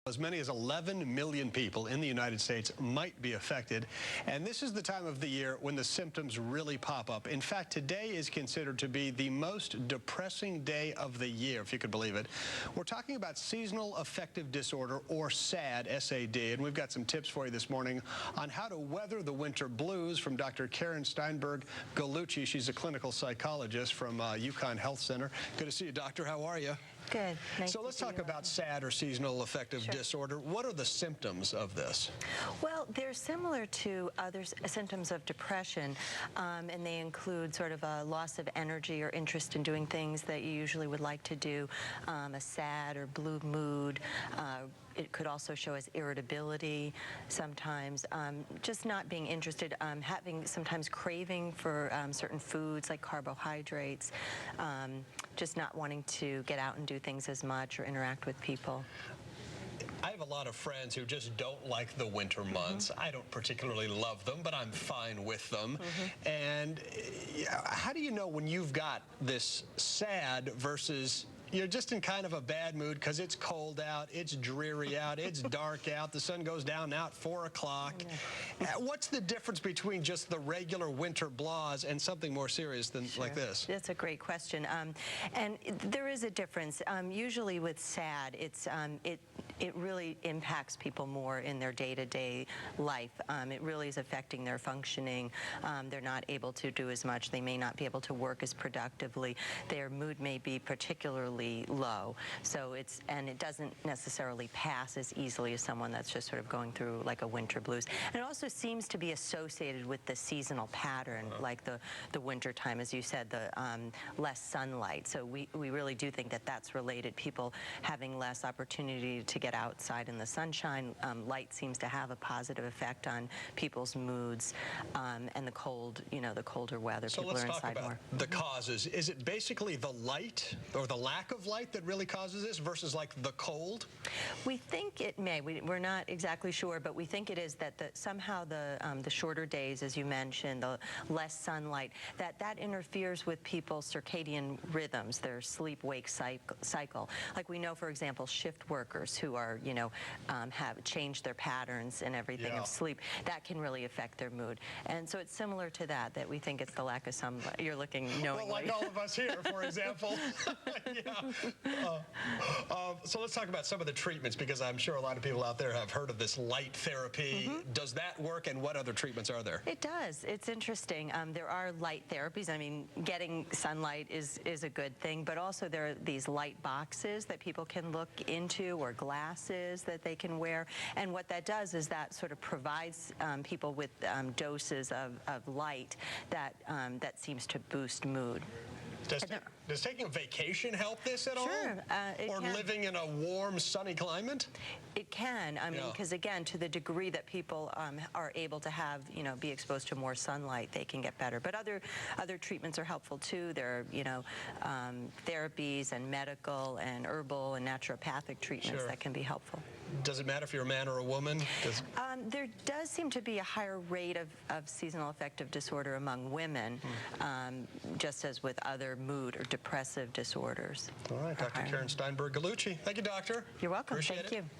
As many as 11 million people in the United States might be affected, and this is the time of the year when the symptoms really pop up. In fact, today is considered to be the most depressing day of the year, if you could believe it. We're talking about seasonal affective disorder, or SAD, S-A-D, and we've got some tips for you this morning on how to weather the winter blues from Dr. Karen Steinberg-Gallucci. She's a clinical psychologist from UConn Health Center. Good to see you, doctor. How are you? Good. Nice so let's talk about SAD, or seasonal affective disorder. What are the symptoms of this? Well, they're similar to other symptoms of depression, and they include sort of a loss of energy or interest in doing things that you usually would like to do, a sad or blue mood. It could also show as irritability sometimes, just not being interested, having sometimes craving for certain foods like carbohydrates, just not wanting to get out and do things as much or interact with people. I have a lot of friends who just don't like the winter months. I don't particularly love them, but I'm fine with them. And how do you know when you've got this sad versus you're just in kind of a bad mood because it's cold out, it's dreary out, it's dark out, the sun goes down now at 4 o'clock. What's the difference between just the regular winter blahs and something more serious than like this? That's a great question. And there is a difference. Usually with SAD, it really impacts people more in their day-to-day life. It really is affecting their functioning. They're not able to do as much. They may not be able to work as productively. Their mood may be particularly low. So it doesn't necessarily pass as easily as someone that's just sort of going through like a winter blues. And it also seems to be associated with the seasonal pattern, like the winter time, as you said, the less sunlight. So we really do think that that's related. People having less opportunity to get outside in the sunshine. Light seems to have a positive effect on people's moods, and the cold, the colder weather. So people let's are talk inside about more. the causes. Is it basically the light or the lack of light that really causes this versus like the cold? We think it may. We're not exactly sure, but we think it is that somehow the shorter days, as you mentioned, the less sunlight, that interferes with people's circadian rhythms, their sleep-wake cycle. Like we know, for example, shift workers who are, have changed their patterns and everything of sleep, that can really affect their mood. And so it's similar to that we think it's the lack of sunlight. You're looking knowingly. Well, like all of us here, for example. So let's talk about some of the treatments, because I'm sure a lot of people out there have heard of this light therapy. Does that work, and what other treatments are there? It does. It's interesting. There are light therapies. I mean, getting sunlight is a good thing, but also there are these light boxes that people can look into, or glasses that they can wear. And what that does is that sort of provides people with doses of light that seems to boost mood. Does taking a vacation help this at all? Sure. Or living in a warm, sunny climate? It can. I mean, because again, to the degree that people are able to have, be exposed to more sunlight, they can get better. But other treatments are helpful too. There are, therapies and medical and herbal and naturopathic treatments that can be helpful. Does it matter if you're a man or a woman? There does seem to be a higher rate of seasonal affective disorder among women, just as with other mood or depressive disorders. All right, Dr. Karen Steinberg-Gallucci. Thank you, doctor. You're welcome. Appreciate Thank it. you.